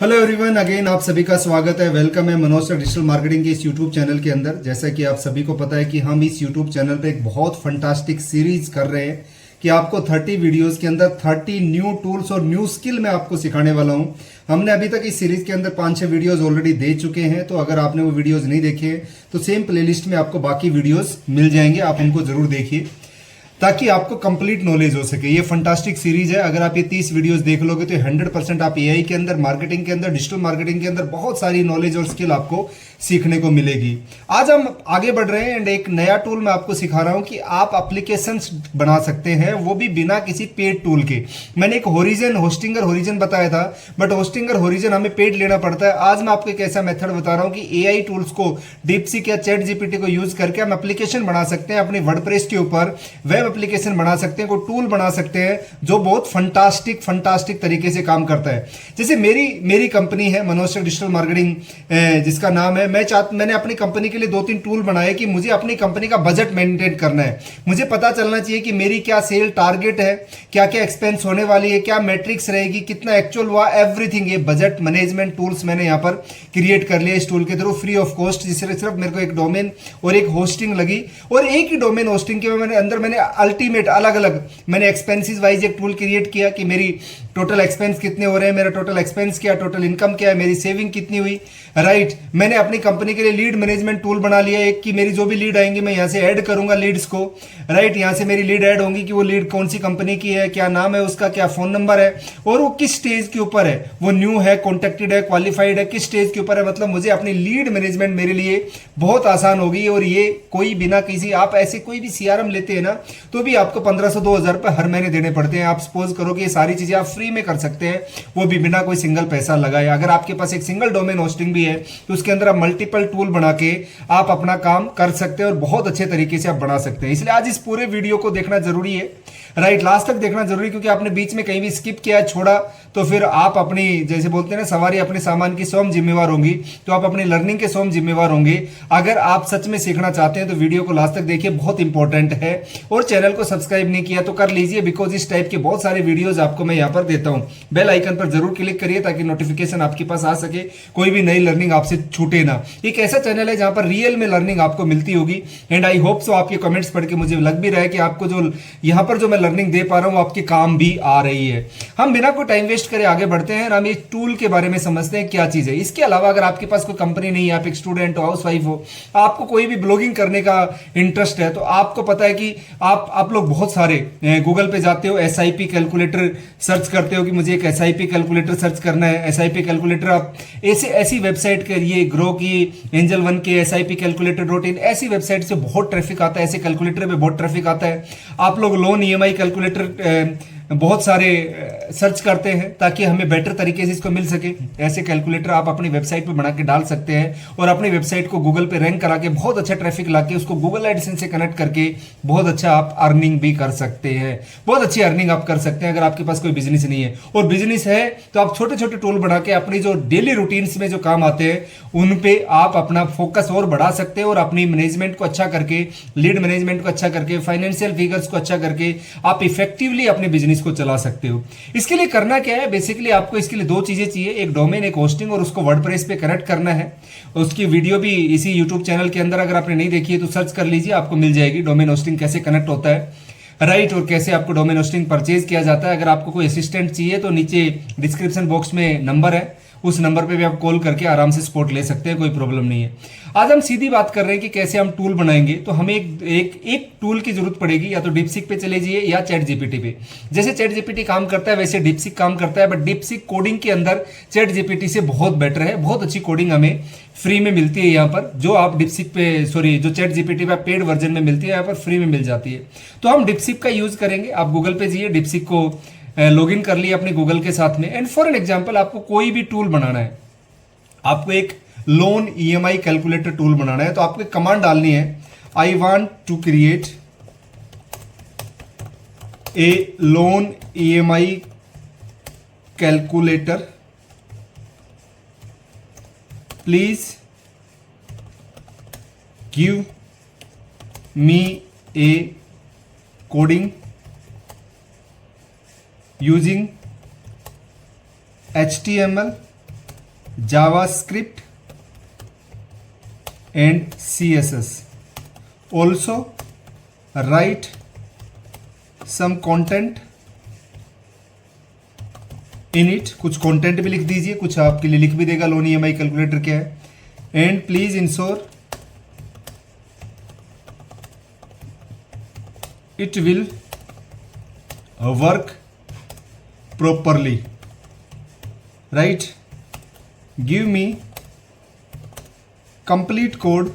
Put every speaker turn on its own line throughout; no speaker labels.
Hello everyone, again आप सभी का स्वागत है। वेलकम है मनोज सर डिजिटल मार्केटिंग के इस यूट्यूब चैनल के अंदर। जैसा कि आप सभी को पता है कि हम इस यूट्यूब चैनल पे एक बहुत फंटास्टिक सीरीज कर रहे हैं कि आपको 30 वीडियोस के अंदर 30 न्यू टूल्स और न्यू स्किल मैं आपको सिखाने वाला हूं। हमने अभी तक इस सीरीज के अंदर 5-6 वीडियोस ऑलरेडी दे चुके हैं, तो अगर आपने वो वीडियोस नहीं देखे तो सेम प्लेलिस्ट में आपको बाकी वीडियोस मिल जाएंगे, आप उनको जरूर देखिए ताकि आपको कंप्लीट नॉलेज हो सके। ये फंटास्टिक सीरीज है। अगर आप ये 30 वीडियोस देख लोगे तो 100% आप एआई के अंदर, मार्केटिंग के अंदर, डिजिटल मार्केटिंग के अंदर बहुत सारी नॉलेज और स्किल आपको सीखने को मिलेगी। आज हम आगे बढ़ रहे हैं एंड एक नया टूल मैं आपको सिखा रहा हूं कि आप एप्लीकेशंस बना सकते हैं, वो भी बिना किसी पेड टूल के। मैंने एक होस्टिंगर होरिजन बताया था, बट होस्टिंगर होरिजन हमें पेड लेना पड़ता है। आज मैं आपको एक ऐसा मेथड बता रहा हूं कि एआई टूल्स को, डीपसीक या चैट जीपीटी को यूज करके हम एप्लीकेशन बना सकते हैं अपनी वर्डप्रेस के ऊपर, वेब एप्लीकेशन बना सकते हैं, कोई टूल बना सकते हैं जो बहुत फंटास्टिक तरीके से काम करता है। जैसे मेरी कंपनी है मनोज सर डिजिटल मार्केटिंग, जिसका नाम है, मैंने अपनी कंपनी के लिए 2-3 टूल बनाए कि मुझे अपनी कंपनी का बजट मेंटेन करना है। मुझे पता चलना चाहिए कि मेरी क्या सेल टारगेट है, क्या क्या एक्सपेंस होने वाली है, क्या मैट्रिक्स रहेगी, कितना एक्चुअल हुआ, एवरीथिंग। ये बजट मैनेजमेंट टूल्स मैंने यहाँ पर क्रिएट कर लिया इस टूल के थ्रू, फ्री ऑफ कॉस्ट। जिससे सिर्फ मेरे को एक डोमेन और एक होस्टिंग लगी, और एक ही डोमेन होस्टिंग के मैंने अल्टीमेट अलग अलग मैंने एक्सपेंसेस वाइज एक टूल क्रिएट किया कि मेरी टोटल एक्सपेंस कितने हो रहे हैं, मेरा टोटल एक्सपेंस क्या, टोटल इनकम क्या है, मेरी सेविंग कितनी हुई। राइट, मैंने अपनी कंपनी के लिए लीड मैनेजमेंट टूल बना लिया एक कि मेरी जो भी लीड आएंगी मैं यहां से ऐड करूंगा लीड्स को। राइट, यहां से मेरी लीड ऐड होंगी कि वो लीड कौन सी कंपनी की है, क्या नाम है उसका, क्या फोन नंबर है, और वो किस स्टेज के ऊपर है, वो न्यू है, कॉन्टेक्टेड है, क्वालिफाइड है, किस स्टेज के ऊपर है। मतलब मुझे अपनी लीड मैनेजमेंट मेरे लिए बहुत आसान हो गई। और ये कोई बिना किसी, आप ऐसे कोई भी सीआरएम लेते हैं ना तो भी आपको 1500-2000 रुपए हर महीने देने पड़ते हैं। आप सपोज करो कि ये सारी चीजें आप फ्री में कर सकते हैं, वो भी बिना कोई सिंगल पैसा लगाए। अगर आपके पास एक सिंगल डोमेन होस्टिंग भी है तो उसके अंदर आप मल्टीपल टूल बना के आप अपना काम कर सकते हैं और बहुत अच्छे तरीके से आप बना सकते हैं। इसलिए आज इस पूरे वीडियो को देखना जरूरी है। राइट, लास्ट तक देखना जरूरी, क्योंकि आपने बीच में कहीं भी स्किप किया, छोड़ा, तो फिर आप अपनी, जैसे बोलते हैं ना, सवारी अपने सामान की स्वयं जिम्मेवार होंगी, तो आप अपनी लर्निंग के स्वयं जिम्मेवार होंगे। अगर आप सच में सीखना चाहते हैं तो वीडियो को लास्ट तक देखिए, बहुत इंपॉर्टेंट है। और चैनल को सब्सक्राइब नहीं किया तो कर लीजिए, बिकॉज इस टाइप के बहुत सारे वीडियोज आपको मैं यहाँ पर देता हूँ। बेल आइकन पर जरूर क्लिक करिए ताकि नोटिफिकेशन आपके पास आ सके, कोई भी नई लर्निंग आपसे छूटे ना। एक ऐसा चैनल है जहां पर रियल में लर्निंग आपको मिलती होगी, एंड आई होप सो आपके कमेंट्स पढ़ के मुझे लग भी रहा है कि आपको जो यहां पर जो मैं लर्निंग दे पा रहा हूं आपके काम भी आ रही है। हम बिना कोई टाइम वेस्ट करे आगे बढ़ते हैं और हम इस टूल के बारे में समझते हैं क्या चीज है। इसके अलावा अगर आपके पास कोई कंपनी नहीं है, आप एक स्टूडेंट हो, हाउस वाइफ हो, आपको कोई भी ब्लॉगिंग करने का इंटरेस्ट है, तो आपको पता है कि आप लोग बहुत सारे गूगल पे जाते हो, एसआईपी कैलकुलेटर सर्च करते हो कि मुझे एक एसआईपी कैलकुलेटर सर्च करना है। एसआईपी कैलकुलेटर आप ऐसी वेबसाइट के लिए, ग्रो की, एंजल वन के, SIPcalculator.in, ऐसी वेबसाइट से बहुत ट्रैफिक आता है, ऐसे कैलकुलेटर पे बहुत ट्रैफिक आता है। आप लोग लोन ईएमआई कैलकुलेटर बहुत सारे सर्च करते हैं ताकि हमें बेटर तरीके से इसको मिल सके। ऐसे कैलकुलेटर आप अपनी वेबसाइट पे बना के डाल सकते हैं और अपनी वेबसाइट को गूगल पे रैंक करा के बहुत अच्छा ट्रैफिक लाके उसको गूगल एडसेंस से कनेक्ट करके बहुत अच्छा आप अर्निंग भी कर सकते हैं। बहुत अच्छी अर्निंग आप कर सकते हैं अगर आपके पास कोई बिजनेस नहीं है। और बिजनेस है तो आप छोटे छोटे टूल बना के अपनी जो डेली रूटीन्स में जो काम आते हैं उन पे आप अपना फोकस और बढ़ा सकते हैं और अपनी मैनेजमेंट को अच्छा करके, लीड मैनेजमेंट को अच्छा करके, फाइनेंशियल फिगर्स को अच्छा करके आप इफेक्टिवली अपने बिजनेस को चला सकते हो। इसके लिए करना क्या है, बेसिकली आपको इसके लिए 2 चीजें चाहिए, एक डोमेन, एक होस्टिंग, और उसको वर्डप्रेस पे कनेक्ट करना है। उसकी वीडियो भी इसी यूट्यूब चैनल के अंदर अगर आपने नहीं देखी है तो सर्च कर लीजिए, आपको मिल जाएगी डोमेन होस्टिंग कैसे कनेक्ट होता है। राइट, और कैसे आपको डोमेन होस्टिंग परचेज किया जाता है। अगर आपको कोई असिस्टेंट चाहिए तो नीचे डिस्क्रिप्शन बॉक्स में नंबर है, उस नंबर पे भी आप कॉल करके आराम से सपोर्ट ले सकते हैं, कोई प्रॉब्लम नहीं है। आज हम सीधी बात कर रहे हैं कि कैसे हम टूल बनाएंगे। तो हमें एक टूल की जरूरत पड़ेगी, या तो डीपसीक पे चले जाइए या चैट जीपीटी पे। जैसे चैट जीपीटी काम करता है वैसे डीपसीक काम करता है, बट डीपसीक कोडिंग के अंदर चैट जीपीटी से बहुत बेटर है। बहुत अच्छी कोडिंग हमें फ्री में मिलती है यहाँ पर, जो आप डीपसीक पे, सॉरी, जो चैट जीपीटी पे पेड वर्जन में मिलती है, यहाँ पर फ्री में मिल जाती है। तो हम डीपसीक का यूज करेंगे। आप गूगल पे जाइए, डीपसीक को लॉगिन कर लिया अपने गूगल के साथ में, एंड फॉर एन एग्जाम्पल आपको कोई भी टूल बनाना है, आपको एक लोन ईएमआई कैलकुलेटर टूल बनाना है, तो आपको एक कमांड डालनी है, I want to create a loan EMI calculator, please give me a coding using HTML JavaScript and CSS. Also write some content in it. कुछ कंटेंट भी लिख दीजिए, कुछ आपके लिए लिख भी देगा लोन EMI कैलकुलेटर क्या है. And please ensure it will work properly. Right? Give me complete code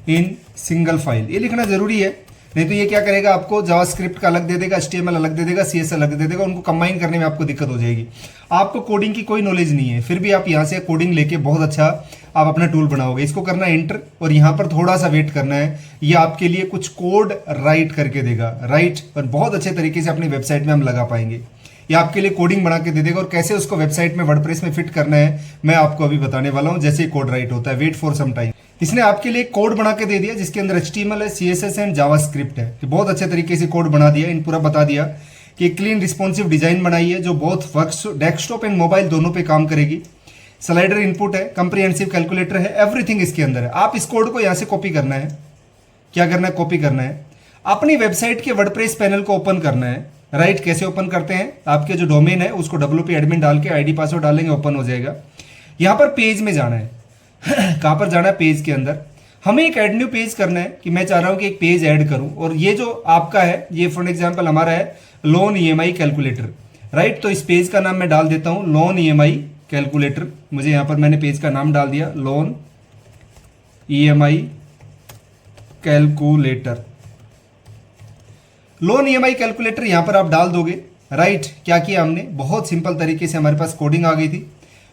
in single file. ये लिखना जरूरी है, नहीं तो ये क्या करेगा, आपको जावास्क्रिप्ट का अलग दे देगा, HTML अलग दे देगा, CSS अलग दे देगा, उनको कंबाइन करने में आपको दिक्कत हो जाएगी. आपको कोडिंग की कोई नॉलेज नहीं है, फिर भी आप यहाँ से कोडिंग लेके बहुत अच्छा आप अपना टूल बनाओगे. इसको करना है एंटर और यहाँ पर थोड़ा सा वेट करना है. ये आपके लिए कुछ कोड राइट करके देगा, राइट, और बहुत अच्छे तरीके से अपनी वेबसाइट में हम लगा पाएंगे. ये आपके लिए कोडिंग बना के दे देगा और कैसे उसको वेबसाइट में वर्डप्रेस में फिट करना है मैं आपको अभी बताने वाला हूँ. जैसे कोड राइट होता है, वेट फॉर सम टाइम. इसने आपके लिए कोड बना के दे दिया जिसके अंदर HTML है, CSS एंड जावास्क्रिप्ट है. बहुत अच्छे तरीके से कोड बना दिया, इन पूरा बता दिया कि क्लीन रिस्पॉन्सिव डिजाइन बनाई है जो बहुत डेस्कटॉप एंड मोबाइल दोनों पे काम करेगी. स्लाइडर इनपुट है, कंप्रीहेंसिव कैलकुलेटर है, एवरीथिंग इसके अंदर है. आप इस कोड को यहाँ से कॉपी करना है. क्या करना है? कॉपी करना है, अपनी वेबसाइट के वर्डप्रेस पैनल को ओपन करना है. राइट, कैसे ओपन करते हैं? आपके जो डोमेन है उसको WP एडमिन डाल के ID पासवर्ड डालेंगे, ओपन हो जाएगा. यहाँ पर पेज में जाना है. कहाँ पर जाना है? पेज के अंदर. हमें एक ऐड न्यू पेज करना है कि मैं चाह रहा हूँ कि एक पेज ऐड करूँ और ये जो आपका है ये फॉर एग्जाम्पल हमारा है लोन EMI कैलकुलेटर. राइट, तो इस पेज का नाम मैं डाल देता हूँ लोन EMI कैलकुलेटर. मुझे यहाँ पर मैंने पेज का नाम डाल दिया loan EMI calculator. Loan EMI calculator यहाँ पर आप डाल दोगे. राइट, क्या किया हमने? बहुत सिंपल तरीके से हमारे पास कोडिंग आ गई थी.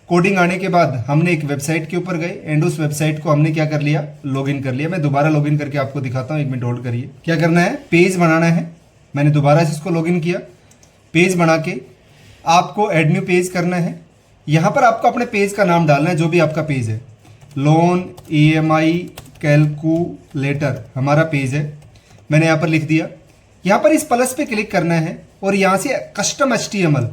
कोडिंग आने के बाद हमने एक वेबसाइट के ऊपर गए एंड उस वेबसाइट को हमने क्या कर लिया? लॉगिन कर लिया. मैं दोबारा लॉगिन करके आपको दिखाता हूँ, एक मिनट होल्ड करिए. क्या करना है? पेज बनाना है. मैंने दोबारा से इसको लॉगिन किया. पेज बना के आपको ऐड न्यू पेज करना है. यहाँ पर आपको अपने पेज का नाम डालना है, जो भी आपका पेज है. लोन EMI कैलकुलेटर हमारा पेज है, मैंने यहाँ पर लिख दिया. यहाँ पर इस प्लस पे क्लिक करना है और यहाँ से कस्टम HTML,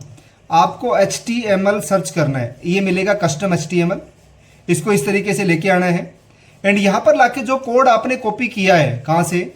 आपको HTML सर्च करना है. ये मिलेगा कस्टम HTML. इसको इस तरीके से लेके आना है एंड यहाँ पर लाके जो कोड आपने कॉपी किया है, कहाँ से?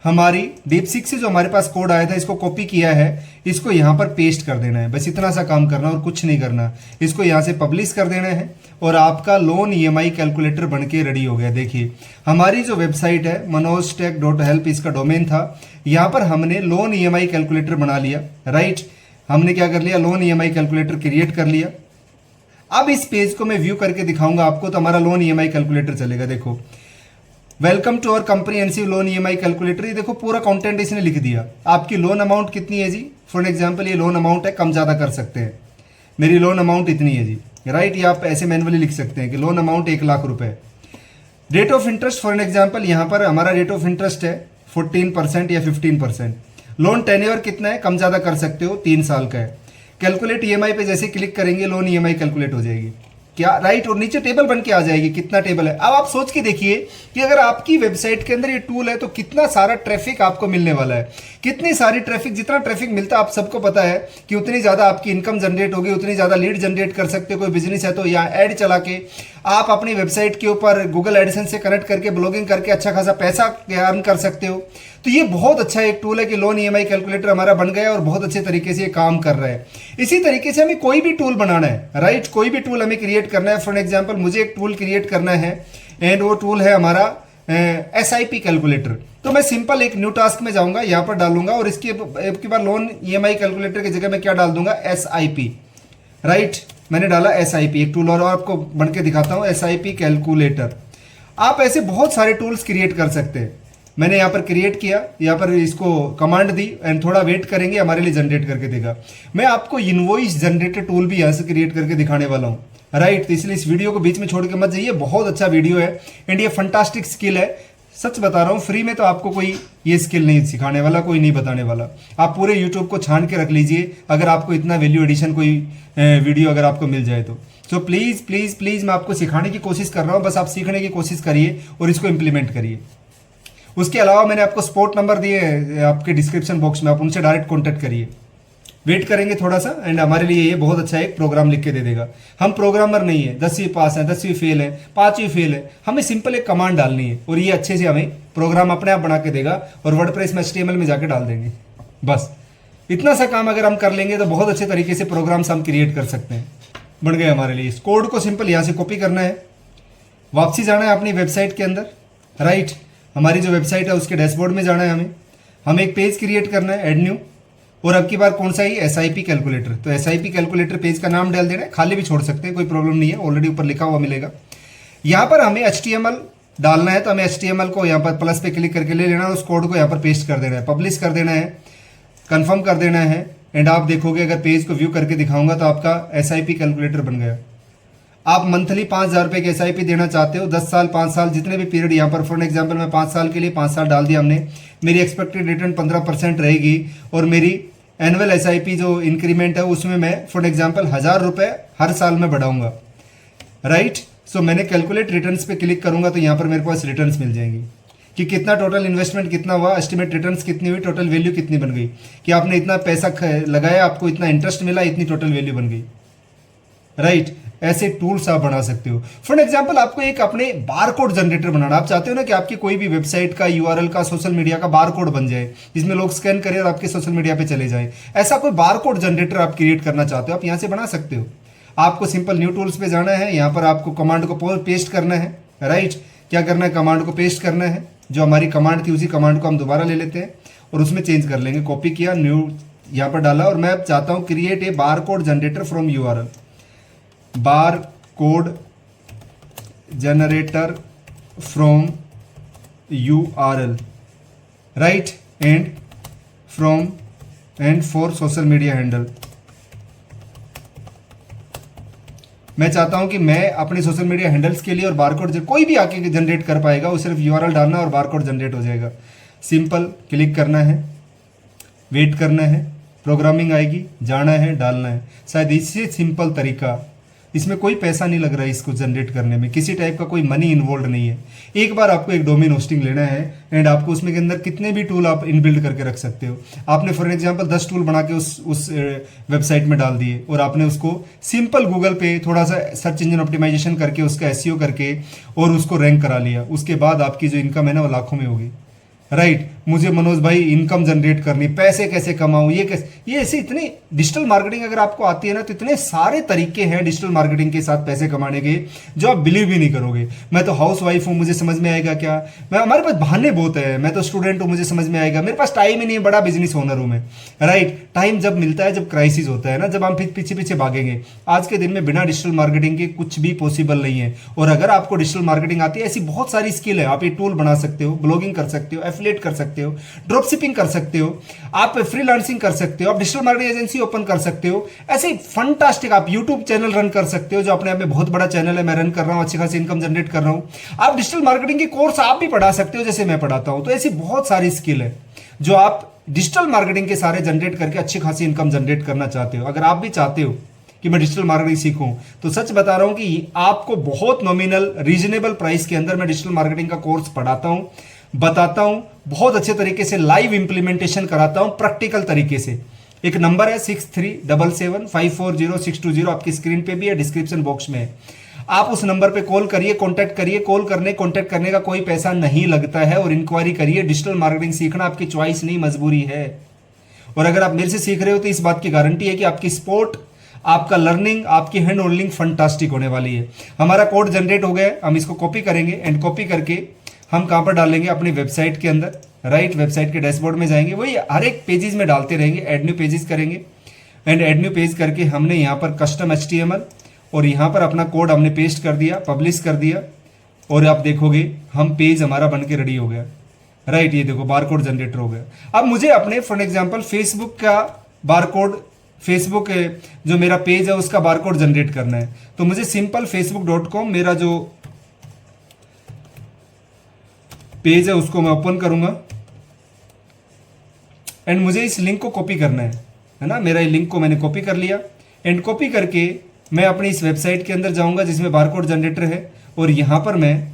हमारी DeepSeek से जो हमारे पास कोड आया था, इसको कॉपी किया है, इसको यहाँ पर पेस्ट कर देना है. बस इतना सा काम करना और कुछ नहीं करना. इसको यहाँ से पब्लिश कर देना है और आपका लोन EMI कैलकुलेटर बन के रेडी हो गया. देखिए हमारी जो वेबसाइट है manojtech.help इसका डोमेन था. यहाँ पर हमने लोन EMI कैलकुलेटर बना लिया. राइट, हमने क्या कर लिया? लोन EMI कैलकुलेटर क्रिएट कर लिया. अब इस पेज को मैं व्यू करके दिखाऊंगा आपको, तो हमारा लोन EMI कैलकुलेटर चलेगा. देखो, welcome to our comprehensive loan EMI calculator. ये देखो पूरा कंटेंट इसने लिख दिया. आपकी लोन अमाउंट कितनी है जी? फॉर एग्जांपल ये लोन अमाउंट है, कम ज़्यादा कर सकते हैं. मेरी लोन अमाउंट इतनी है जी. राइट, ये आप ऐसे मैनुअली लिख सकते हैं कि लोन अमाउंट 1 लाख रुपए. Rate of interest for example यहाँ पर हमारा रेट ऑफ इंटरेस्ट है 14% या 15%. लोन टेन्योर कितना है? कम ज़्यादा कर सकते हो, 3 साल का है. कैलकुलेट EMI पे जैसे क्लिक करेंगे लोन EMI कैलकुलेट हो जाएगी. क्या? राइट, और नीचे टेबल बन के आ जाएगी कितना टेबल है. अब आप सोच के देखिए कि अगर आपकी वेबसाइट के अंदर ये टूल है तो कितना सारा ट्रैफिक आपको मिलने वाला है. कितनी सारी ट्रैफिक, जितना ट्रैफिक मिलता है आप सबको पता है कि उतनी ज़्यादा आपकी इनकम जनरेट होगी, उतनी ज़्यादा लीड जनरेट कर सकते हो. कोई बिजनेस है तो यहाँ ऐड चला के आप अपनी वेबसाइट के ऊपर गूगल एडसेंस से कनेक्ट करके ब्लॉगिंग करके अच्छा खासा पैसा अर्न कर सकते हो. तो ये बहुत अच्छा एक टूल है कि लोन EMI कैलकुलेटर हमारा बन गया और बहुत अच्छे तरीके से ये काम कर रहा है. इसी तरीके से हमें कोई भी टूल बनाना है. राइट, कोई भी टूल हमें क्रिएट करना है. फॉर एग्जांपल मुझे एक टूल क्रिएट करना है एंड वो टूल है हमारा SIP कैलकुलेटर. तो मैं सिंपल एक न्यू टास्क में जाऊंगा, यहाँ पर डालूंगा और इसके बाद लोन EMI कैलकुलेटर की जगह मैं क्या डाल दूंगा? SIP. राइट, मैंने डाला SIP. एक टूल और आपको बन के दिखाता हूँ, SIP कैलकुलेटर. आप ऐसे बहुत सारे टूल्स क्रिएट कर सकते हैं. मैंने यहाँ पर क्रिएट किया, यहाँ पर इसको कमांड दी एंड थोड़ा वेट करेंगे, हमारे लिए जनरेट करके देगा. मैं आपको इनवॉइस जनरेटर टूल भी यहाँ से क्रिएट करके दिखाने वाला हूँ. राइट, तो इसलिए इस वीडियो को बीच में छोड़ के मत जाइए. बहुत अच्छा वीडियो है एंड ये फंटास्टिक स्किल है. सच बता रहा हूँ, फ्री में तो आपको कोई ये स्किल नहीं सिखाने वाला, कोई नहीं बताने वाला. आप पूरे यूट्यूब को छान के रख लीजिए अगर आपको इतना वैल्यू एडिशन कोई वीडियो अगर आपको मिल जाए तो. सो प्लीज़ प्लीज़ प्लीज़ मैं आपको सिखाने की कोशिश कर रहा हूँ, बस आप सीखने की कोशिश करिए और इसको इम्प्लीमेंट करिए. उसके अलावा मैंने आपको सपोर्ट नंबर दिए आपके डिस्क्रिप्शन बॉक्स में, आप उनसे डायरेक्ट कॉन्टैक्ट करिए. वेट करेंगे थोड़ा सा एंड हमारे लिए ये बहुत अच्छा एक प्रोग्राम लिख के दे देगा। हम प्रोग्रामर नहीं है, 10वीं पास है, 10वीं फेल है, 5वीं फेल है, हमें सिंपल एक कमांड डालनी है और ये अच्छे से हमें प्रोग्राम अपने आप बना के देगा और वर्डप्रेस में HTML में जाके डाल देंगे। बस इतना सा काम अगर हम कर लेंगे तो बहुत अच्छे तरीके से प्रोग्राम्स हम क्रिएट कर सकते हैं। बन गए हमारे लिए। इस कोड को सिंपल यहाँ से कॉपी करना है, वापसी जाना है अपनी वेबसाइट के अंदर, राइट। हमारी जो वेबसाइट है उसके डैशबोर्ड में जाना है हमें एक पेज क्रिएट करना है, ऐड न्यू, और अब की बार कौन सा ही SIP कैलकुलेटर। तो SIP कैलकुलेटर पेज का नाम डाल देना है, खाली भी छोड़ सकते हैं, कोई प्रॉब्लम नहीं है, ऑलरेडी ऊपर लिखा हुआ मिलेगा। यहाँ पर हमें HTML डालना है, तो हमें HTML को यहाँ पर प्लस पे क्लिक करके ले लेना है, उस कोड को यहाँ पर पेस्ट कर देना है, पब्लिश कर देना है, कंफर्म कर देना है एंड आप देखोगे अगर पेज को व्यू करके दिखाऊंगा तो आपका SIP कैलकुलेटर बन गया। आप मंथली 5,000 रुपये की SIP देना चाहते हो, 10 साल 5 साल जितने भी पीरियड, यहाँ पर फॉर एग्जाम्पल मैं 5 साल के लिए 5 साल डाल दिया हमने, मेरी एक्सपेक्टेड रिटर्न 15% रहेगी और मेरी एनुअल SIP जो इंक्रीमेंट है उसमें मैं फॉर एग्जाम्पल 1,000 रुपये हर साल में बढ़ाऊंगा, राइट। सो मैंने कैलकुलेट रिटर्न्स पे क्लिक करूंगा तो यहाँ पर मेरे पास रिटर्न्स मिल जाएंगी कि कितना टोटल इन्वेस्टमेंट कितना हुआ, एस्टिमेट रिटर्न्स कितनी हुई, टोटल वैल्यू कितनी बन गई, कि आपने इतना पैसा लगाया, आपको इतना इंटरेस्ट मिला, इतनी टोटल वैल्यू बन गई, राइट। ऐसे टूल्स आप बना सकते हो। फॉर एग्जाम्पल आपको एक अपने बारकोड जनरेटर बनाना, आप चाहते हो ना कि आपकी कोई भी वेबसाइट का URL का सोशल मीडिया का बारकोड बन जाए जिसमें लोग स्कैन करें और आपके सोशल मीडिया पे चले जाए, ऐसा कोई बारकोड जनरेटर आप क्रिएट करना चाहते हो, आप यहाँ से बना सकते हो। आपको सिंपल न्यू टूल्स पे जाना है, यहाँ पर आपको कमांड को पेस्ट करना है, राइट। क्या करना है, कमांड को पेस्ट करना है, जो हमारी कमांड थी उसी कमांड को हम दोबारा ले लेते हैं और उसमें चेंज कर लेंगे। कॉपी किया, न्यू यहाँ पर डाला और मैं अब चाहता हूँ create a barcode generator from URL, bar code generator from URL, right, and from and for social media handle. मैं चाहता हूं कि मैं अपने सोशल मीडिया हैंडल्स के लिए और बारकोड कोई भी आके जनरेट कर पाएगा, वो सिर्फ URL डालना और बारकोड जनरेट हो जाएगा। सिंपल क्लिक करना है, वेट करना है, प्रोग्रामिंग आएगी, जाना है, डालना है। शायद इससे सिंपल तरीका, इसमें कोई पैसा नहीं लग रहा है इसको जनरेट करने में, किसी टाइप का कोई मनी इन्वॉल्व नहीं है। एक बार आपको एक डोमेन होस्टिंग लेना है एंड आपको उसमें के अंदर कितने भी टूल आप इनबिल्ड करके रख सकते हो। आपने फॉर एग्जांपल 10 टूल बना के उस वेबसाइट में डाल दिए और आपने उसको सिंपल गूगल पे थोड़ा सा सर्च इंजन ऑप्टिमाइजेशन करके उसका SEO करके और उसको रैंक करा लिया, उसके बाद आपकी जो इनकम है ना वो लाखों में होगी, राइट। मुझे मनोज भाई इनकम जनरेट करनी, पैसे कैसे कमाऊं, ये कैसे, ये ऐसे इतनी डिजिटल मार्केटिंग अगर आपको आती है ना तो इतने सारे तरीके हैं डिजिटल मार्केटिंग के साथ पैसे कमाने के जो आप बिलीव भी नहीं करोगे। मैं तो हाउस वाइफ हूं, मुझे समझ में आएगा क्या, मैं हमारे पास बहाने बहुत है, मैं तो स्टूडेंट हूं, मुझे समझ में आएगा, मेरे पास टाइम ही नहीं है, बड़ा बिजनेस ओनर हूं मैं, राइट। टाइम जब मिलता है, जब क्राइसिस होता है ना, जब हम पीछे पीछे भागेंगे। आज के दिन में बिना डिजिटल मार्केटिंग के कुछ भी पॉसिबल नहीं है। और अगर आपको डिजिटल मार्केटिंग आती है, ऐसी बहुत सारी स्किल है, आप ये टूल बना सकते हो, ब्लॉगिंग कर सकते हो, एफिलिएट कर सकते हो, ड्रॉप शिपिंग कर सकते हो, आप फ्रीलांसिंग कर सकते हो, आप डिजिटल मार्केटिंग एजेंसी ओपन कर सकते हो, ऐसे फंटास्टिक आप यूट्यूब चैनल रन कर सकते हो जो अपने आप में बहुत बड़ा चैनल है, मैं रन कर रहा हूं, अच्छी खासी इनकम जनरेट कर रहा हूं। आप डिजिटल मार्केटिंग के कोर्स आप भी पढ़ा सकते हो जैसे मैं पढ़ाता हूं। तो ऐसी बहुत सारी स्किल है जो आप डिजिटल मार्केटिंग के सारे जनरेट करके अच्छी खासी इनकम जनरेट करना चाहते हो। अगर आप भी चाहते हो कि मैं डिजिटल मार्केटिंग सीखूं तो सच बता रहा हूं कि आपको बहुत नॉमिनल रीजनेबल प्राइस के अंदर मैं डिजिटल मार्केटिंग का कोर्स पढ़ाता हूं, बताता हूं, बहुत अच्छे तरीके से लाइव इंप्लीमेंटेशन कराता हूं प्रैक्टिकल तरीके से। एक नंबर है 6377540620, आपकी स्क्रीन पे भी है, डिस्क्रिप्शन बॉक्स में है। आप उस नंबर पे कॉल करिए, कांटेक्ट करिए, कांटेक्ट करने का कोई पैसा नहीं लगता है और इंक्वायरी करिए। डिजिटल मार्केटिंग सीखना आपकी चॉइस नहीं, मजबूरी है। और अगर आप मेरे से सीख रहे हो तो इस बात की गारंटी है कि आपकी स्पोर्ट, आपका लर्निंग, आपकी हैंड होल्डिंग फंटास्टिक होने वाली है। हमारा कोड जनरेट हो गया है, हम इसको कॉपी करेंगे एंड कॉपी करके हम कहां पर डालेंगे, अपनी वेबसाइट के अंदर, राइट। वेबसाइट के डैशबोर्ड में जाएंगे, वही हर एक पेजेस में डालते रहेंगे, ऐड न्यू पेजेस करेंगे एंड ऐड न्यू पेज करके हमने यहाँ पर कस्टम HTML और यहाँ पर अपना कोड हमने पेस्ट कर दिया, पब्लिश कर दिया और आप देखोगे हम पेज हमारा बन के रेडी हो गया, राइट। ये देखो बारकोड जनरेटर हो गया। अब मुझे अपने फॉर एग्जाम्पल फेसबुक का बारकोड, फेसबुक जो मेरा पेज है उसका बारकोड जनरेट करना है, तो मुझे सिंपल facebook.com मेरा जो पेज है उसको मैं ओपन करूंगा एंड मुझे इस लिंक को कॉपी करना है ना। मेरा ये लिंक को मैंने कॉपी कर लिया एंड कॉपी करके मैं अपनी इस वेबसाइट के अंदर जाऊंगा जिसमें बारकोड जनरेटर है और यहां पर मैं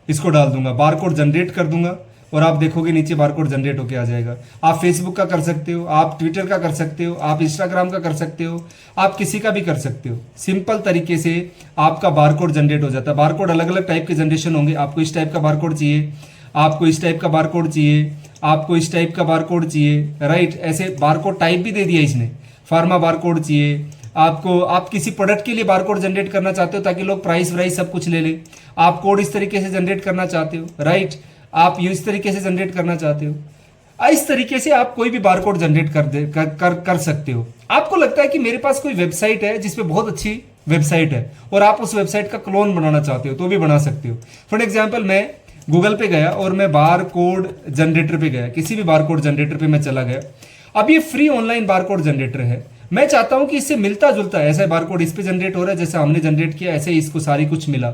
इसको डाल दूंगा, बारकोड जनरेट कर दूंगा और आप देखोगे नीचे बारकोड जनरेट होके आ जाएगा। आप फेसबुक का कर सकते हो, आप ट्विटर का कर सकते हो, आप इंस्टाग्राम का कर सकते हो, आप किसी का भी कर सकते हो। सिंपल तरीके से आपका बारकोड जनरेट हो जाता है। बारकोड अलग अलग टाइप के जनरेशन होंगे। आपको इस टाइप का बारकोड चाहिए, आपको इस टाइप का बारकोड चाहिए, आपको इस टाइप का बारकोड चाहिए, राइट। ऐसे बारकोड टाइप भी दे दिया इसने। फार्मा बारकोड चाहिए आपको, आप किसी प्रोडक्ट के लिए बारकोड जनरेट करना चाहते हो ताकि लोग प्राइस वाइस सब कुछ ले ले, आप कोड इस तरीके से जनरेट करना चाहते हो, राइट। आप इस तरीके से जनरेट करना चाहते हो, इस तरीके से आप कोई भी बारकोड जनरेट कर सकते हो। आपको लगता है कि मेरे पास कोई वेबसाइट है जिसपे बहुत अच्छी वेबसाइट है और आप उस वेबसाइट का क्लोन बनाना चाहते हो तो भी बना सकते हो। फॉर एग्जाम्पल मैं गूगल पे गया और मैं बार कोड जनरेटर पे गया, किसी भी बार कोड जनरेटर पे मैं चला गया। अब ये free online bar code generator है। मैं चाहता हूं कि इससे मिलता जुलता ऐसा बार कोड इस पे जनरेट हो रहा है जैसे हमने जनरेट किया, ऐसे ही इसको सारी कुछ मिला,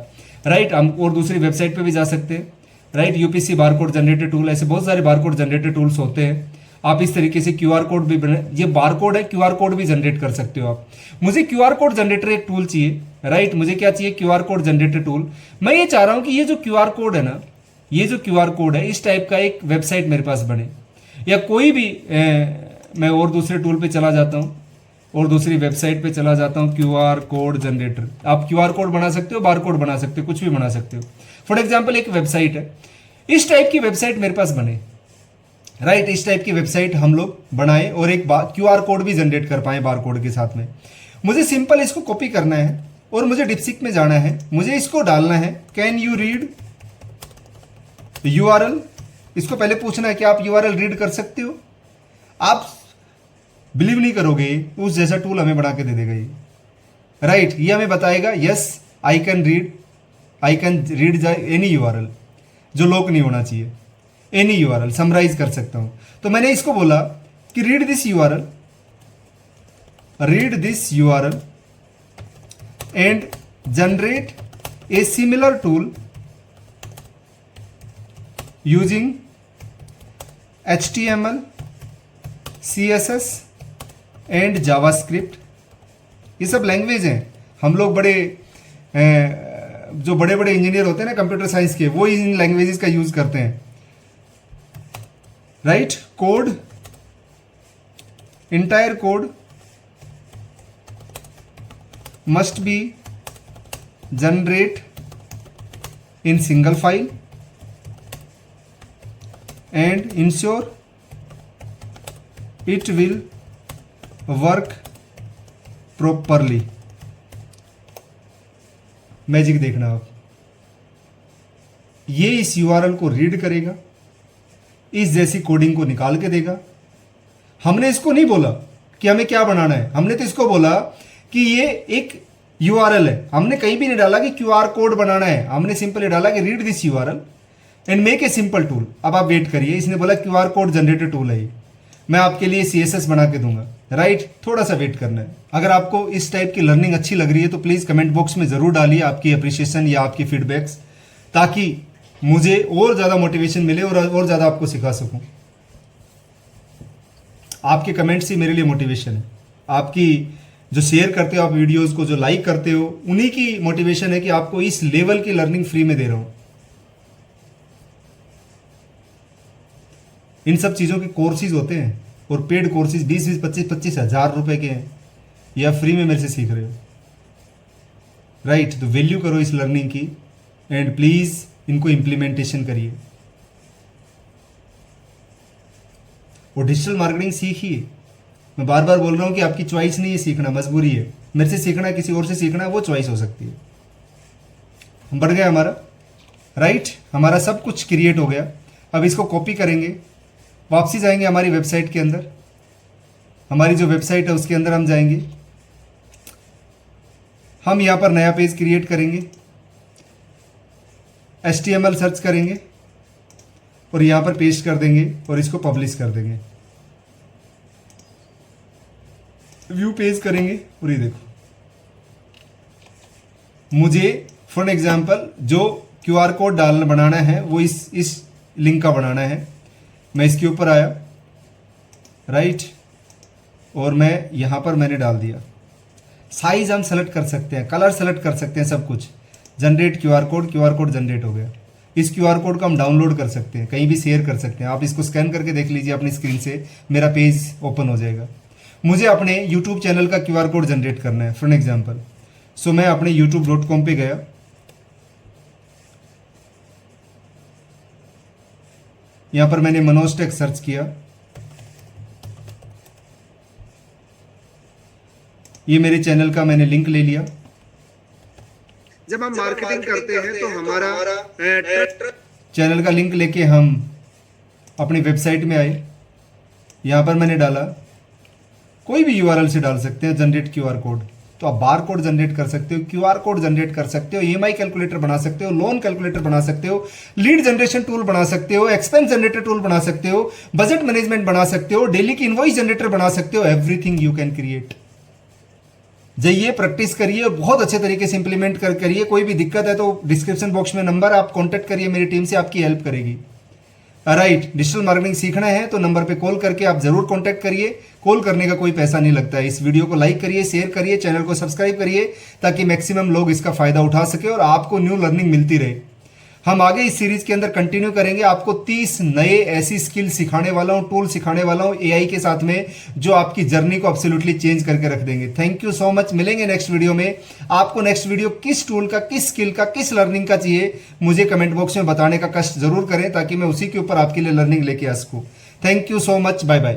राइट। हम और दूसरी वेबसाइट पे भी जा सकते हैं, right. UPC bar code generator tool, ऐसे बहुत सारे बार कोड जनरेटर टूल्स होते हैं। आप इस तरीके से क्यूआर कोड भी ये बार कोड है, क्यूआर कोड भी जनरेट कर सकते हो आप। मुझे क्यूआर कोड जनरेटर एक टूल चाहिए, राइट। मुझे क्या चाहिए? QR code generator tool. मैं ये चाह रहा हूं कि ये जो क्यूआर कोड है ना, ये जो क्यूआर कोड है, इस टाइप का एक वेबसाइट मेरे पास बने, या कोई भी मैं और दूसरे टूल पे चला जाता हूँ और दूसरी वेबसाइट पे चला जाता हूँ, क्यूआर कोड जनरेटर। आप क्यूआर कोड बना सकते हो, बार कोड बना सकते हो, कुछ भी बना सकते हो। फॉर एग्जाम्पल एक वेबसाइट है, इस टाइप की वेबसाइट मेरे पास बने, राइट। इस टाइप की वेबसाइट हम लोग बनाए और एक क्यूआर कोड भी जनरेट कर पाए बार कोड के साथ में। मुझे सिंपल इसको कॉपी करना है और मुझे डिप्सिक में जाना है, मुझे इसको डालना है, कैन यू रीड यूआरएल। इसको पहले पूछना है कि आप यूआरएल रीड कर सकते हो। आप बिलीव नहीं करोगे, उस जैसा टूल हमें बना के दे देगा ये, राइट। ये हमें बताएगा yes I can read any URL, जो लॉक नहीं होना चाहिए, एनी यूआरएल समराइज कर सकता हूं। तो मैंने इसको बोला कि read this URL and generate a similar tool using HTML, CSS and JavaScript. ये सब लैंग्वेज हैं। हम लोग जो बड़े बड़े इंजीनियर होते हैं ना कंप्यूटर साइंस के, वो इन लैंग्वेजेस का यूज करते हैं, right. Code, entire code must be generate in single file and ensure it will work properly। Magic देखना आप, ये इस यूआरएल को रीड करेगा, इस जैसी कोडिंग को निकाल के देगा। हमने इसको नहीं बोला कि हमें क्या बनाना है, हमने तो इसको बोला कि ये एक यूआरएल है। हमने कहीं भी नहीं डाला कि क्यूआर कोड बनाना है, हमने सिंपली डाला कि read this URL and make a simple tool. अब आप वेट करिए, इसने बोला क्यूआर कोड जनरेटर टूल है ये, मैं आपके लिए CSS बना के दूंगा, राइट। थोड़ा सा वेट करना है। अगर आपको इस टाइप की लर्निंग अच्छी लग रही है तो प्लीज़ कमेंट बॉक्स में ज़रूर डालिए आपकी अप्रिशिएशन या आपकी फीडबैक्स, ताकि मुझे और ज़्यादा मोटिवेशन मिले और ज़्यादा आपको सिखा सकूं। आपके कमेंट्स ही मेरे लिए मोटिवेशन है। आपकी जो शेयर करते हो आप वीडियोस को, जो लाइक करते हो, उन्हीं की मोटिवेशन है कि आपको इस लेवल की लर्निंग फ्री में दे रहा हूं। इन सब चीज़ों के कोर्सेज होते हैं और पेड कोर्सेज 20-20, 25-25 हज़ार रुपए के हैं, या फ्री में मेरे से सीख रहे हो, राइट। तो वैल्यू करो इस लर्निंग की एंड प्लीज़ इनको इम्प्लीमेंटेशन करिए और डिजिटल मार्केटिंग सीखिए। मैं बार बार बोल रहा हूँ कि आपकी चॉइस नहीं है सीखना, मजबूरी है। मेरे से सीखना है, किसी और से सीखना है, वो चॉइस हो सकती है। हम बढ़ गया हमारा, राइट। हमारा सब कुछ क्रिएट हो गया। अब इसको कॉपी करेंगे, वापसी जाएंगे हमारी वेबसाइट के अंदर। हमारी जो वेबसाइट है उसके अंदर हम जाएंगे, हम यहाँ पर नया पेज क्रिएट करेंगे, HTML सर्च करेंगे और यहाँ पर पेस्ट कर देंगे और इसको पब्लिश कर देंगे। व्यू पेज करेंगे और ये देखो, मुझे फॉर एग्जांपल जो क्यूआर कोड बनाना है वो इस लिंक का बनाना है। मैं इसके ऊपर आया, राइट, और मैं यहाँ पर मैंने डाल दिया। साइज हम सेलेक्ट कर सकते हैं, कलर सेलेक्ट कर सकते हैं, सब कुछ। जनरेट क्यूआर कोड जनरेट हो गया। इस क्यूआर कोड को हम डाउनलोड कर सकते हैं, कहीं भी शेयर कर सकते हैं। आप इसको स्कैन करके देख लीजिए अपनी स्क्रीन से, मेरा पेज ओपन हो जाएगा। मुझे अपने यूट्यूब चैनल का क्यूआर कोड जनरेट करना है फॉर एग्जाम्पल। सो मैं अपने youtube.com पे गया, यहां पर मैंने मनोज टेक सर्च किया, ये मेरे चैनल का मैंने लिंक ले लिया। जब हम मार्केटिंग करते हैं तो हमारा चैनल का लिंक लेके हम अपनी वेबसाइट में आए, यहां पर मैंने डाला, कोई भी यूआरएल से डाल सकते हैं जनरेट क्यूआर कोड। तो आप बार कोड जनरेट कर सकते हो, क्यूआर कोड जनरेट कर सकते हो, ईएमआई कैलकुलेटर बना सकते हो, लोन कैलकुलेटर बना सकते हो, लीड जनरेशन टूल बना सकते हो, एक्सपेंस जनरेटर टूल बना सकते हो, बजट मैनेजमेंट बना सकते हो, डेली की इनवॉइस जनरेटर बना सकते हो। Everything you can create. जाइए प्रैक्टिस करिए, बहुत अच्छे तरीके से इंप्लीमेंट करिए। कोई भी दिक्कत है तो डिस्क्रिप्शन बॉक्स में नंबर, आप कॉन्टेक्ट करिए, मेरी टीम से आपकी हेल्प करेगी। राइट, डिजिटल मार्केटिंग सीखना है तो नंबर पे कॉल करके आप जरूर कांटेक्ट करिए। कॉल करने का कोई पैसा नहीं लगता है। इस वीडियो को लाइक करिए, शेयर करिए, चैनल को सब्सक्राइब करिए ताकि मैक्सिमम लोग इसका फायदा उठा सके और आपको न्यू लर्निंग मिलती रहे। हम आगे इस सीरीज के अंदर कंटिन्यू करेंगे, आपको 30 नए ऐसी स्किल सिखाने वाला हूं, टूल सिखाने वाला हूं एआई के साथ में, जो आपकी जर्नी को एब्सोल्युटली चेंज करके रख देंगे। Thank you so much. मिलेंगे नेक्स्ट वीडियो में। आपको नेक्स्ट वीडियो किस टूल का, किस स्किल का, किस लर्निंग का चाहिए, मुझे कमेंट बॉक्स में बताने का कष्ट जरूर करें ताकि मैं उसी के ऊपर आपके लिए लर्निंग लेके आ सकूं। Thank you so much. Bye bye.